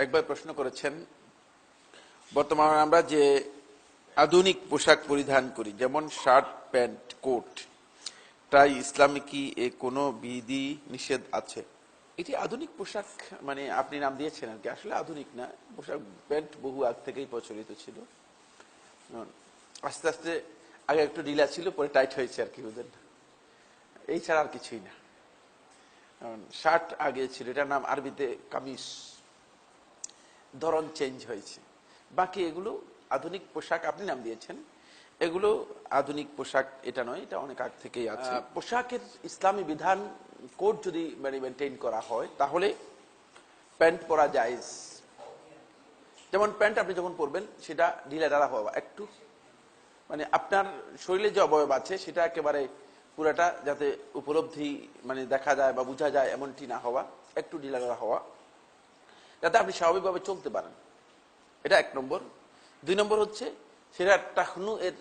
একবার প্রশ্ন করেছেন, বর্তমানে আমরা যে আধুনিক পোশাক পরিধান করি, যেমন শার্ট, প্যান্ট, কোট, টাই, ইসলামে কি এ কোনো বিধি নিষেধ আছে? এটি আধুনিক পোশাক, মানে আপনি নাম দিয়েছেন আর কি, আসলে আধুনিক না। পোশাক প্যান্ট বহু আগ থেকেই প্রচলিত ছিল। আস্তে আস্তে আগে একটু ঢিলা ছিল, পরে টাইট হয়েছে আর কি, বুঝলেন। এই ছাড়া আর কিছুই না। শার্ট আগে ছিল, এটার নাম আরবিতে কামিজ, ধরন চেঞ্জ হয়েছে। বাকি এগুলো আধুনিক পোশাক, আপনি নাম দিয়েছেন, এগুলো আধুনিক পোশাক এটা নয়, এটা অনেক আগ থেকেই আছে। পোশাকের ইসলামী বিধান কোড যদি মেনটেন করা হয় তাহলে প্যান্ট পরা জায়েজ। যেমন প্যান্ট আপনি যখন পরবেন সেটা ঢিলা ঢালা হওয়া, একটু মানে আপনার শরীরে যে অবয়ব আছে সেটা একেবারে পুরাটা যাতে উপলব্ধি মানে দেখা যায় বা বোঝা যায় এমনটি না হওয়া, একটু ঢিলা ঢালা হওয়া, যাতে আপনি স্বাভাবিকভাবে চলতে পারেন। এটা এক নম্বর। দুই নম্বর হচ্ছে সেটা টাকনু এর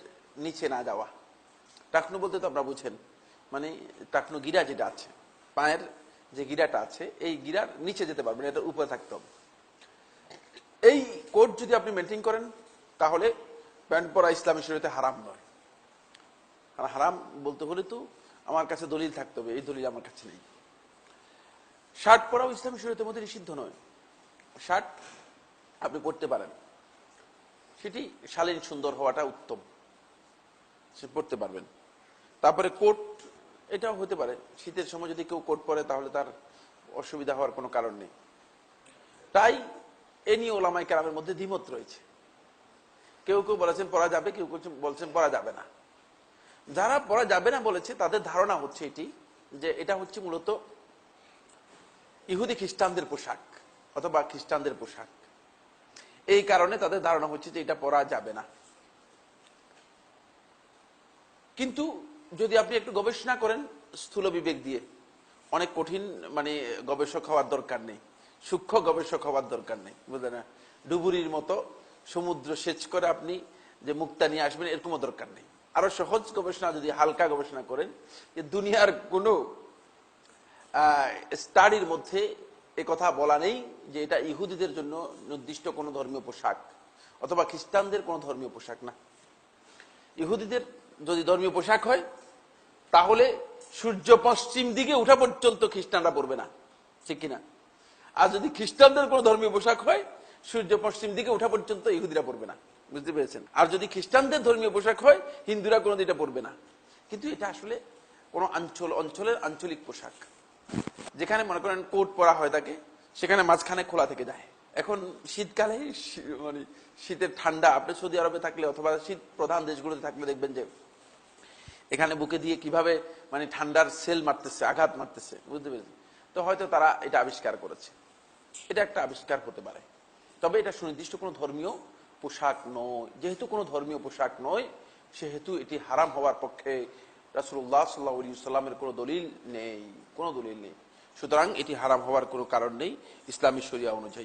নিচে না যাওয়া। টাকনু বলতে তো আপনারা বুঝেন, মানে টাকনু গিরা যেটা আছে, পায়ের যে গিরাটা আছে, এই গিরার নিচে যেতে পারবেন, এটা উপরে থাকতে হবে। এই কোড যদি আপনি মেনটেন করেন তাহলে প্যান্ট পরা ইসলামী শরীয়তে হারাম নয়। আর হারাম বলতে হলে তো আমার কাছে দলিল থাকতে হবে, এই দলিল আমার কাছে নেই। শার্ট পরাও ইসলামী শরীয়তের মধ্যে নিষিদ্ধ নয়। শার্ট আপনি পরতে পারেন, সেটি শালীন সুন্দর হওয়াটা উত্তম, সে পরতে পারবেন। তারপরে কোট, এটাও হতে পারে, শীতের সময় যদি কেউ কোট পরে তাহলে তার অসুবিধা হওয়ার কোনো কারণ নেই। তাই এ নিয়ে ওলামায়ে কেরামের মধ্যে দ্বিমত রয়েছে। কেউ কেউ বলেছেন পরা যাবে, কেউ কেউ বলছেন পরা যাবে না। যারা পরা যাবে না বলেছে তাদের ধারণা হচ্ছে এটি, যে এটা হচ্ছে মূলত ইহুদি খ্রিস্টানদের পোশাক অথবা খ্রিস্টানদের পোশাক, এই কারণে তাদের ধারণা হচ্ছে যে এটা পরা যাবে না। কিন্তু যদি আপনি একটু গবেষণা করেন স্থূল বিবেক দিয়ে, অনেক কঠিন মানে গবেষক হওয়ার দরকার নেই, সূক্ষ্ম গবেষক হওয়ার দরকার নেই, বুঝলেন না। ডুবুরির মতো সমুদ্র সেচ করে আপনি যে মুক্তা নিয়ে আসবেন এরকমও দরকার নেই। আরো সহজ গবেষণা, যদি হালকা গবেষণা করেন, যে দুনিয়ার কোনো স্টাডির মধ্যে এ কথা বলা নেই যে এটা ইহুদিদের জন্য নির্দিষ্ট কোনো ধর্মীয় পোশাক অথবা খ্রিস্টানদের কোনো ধর্মীয় পোশাক না। ইহুদিদের যদি ধর্মীয় পোশাক হয় তাহলে সূর্য পশ্চিম দিকে উঠা পর্যন্ত খ্রিস্টানরা পরবে না, ঠিক কিনা? আর যদি খ্রিস্টানদের কোনো ধর্মীয় পোশাক হয়, সূর্য পশ্চিম দিকে উঠা পর্যন্ত ইহুদিরা পরবে না, বুঝতে পেরেছেন? আর যদি খ্রিস্টানদের ধর্মীয় পোশাক হয়, হিন্দুরা কোনোদিন এটা পরবে না। কিন্তু এটা আসলে কোনো অঞ্চলের আঞ্চলিক পোশাক। যেখানে মনে করেন কোট পরা হয় থাকে, সেখানে মাঝখানে খোলা থেকে যায়। এখন শীতকালে মানে শীতের ঠান্ডা, আপনি সৌদি আরবে থাকলে অথবা শীত প্রধান দেশগুলোতে থাকলে দেখবেন যে এখানে বুকে দিয়ে কিভাবে মানে ঠান্ডার সেল মারতেছে, আঘাত মারতেছে, বুঝতে পেরেছেন? তো হয়তো তারা এটা আবিষ্কার করেছে, এটা একটা আবিষ্কার হতে পারে। তবে এটা সুনির্দিষ্ট কোনো ধর্মীয় পোশাক নয়। যেহেতু কোনো ধর্মীয় পোশাক নয়, সেহেতু এটি হারাম হওয়ার পক্ষে রাসূলুল্লাহ সাল্লাল্লাহু আলাইহি ওয়াসাল্লামের কোনো দলিল নেই, কোনো দলিল নেই। সুতরাং এটি হারাম হওয়ার কোনো কারণ নেই ইসলামী শরিয়া অনুযায়ী।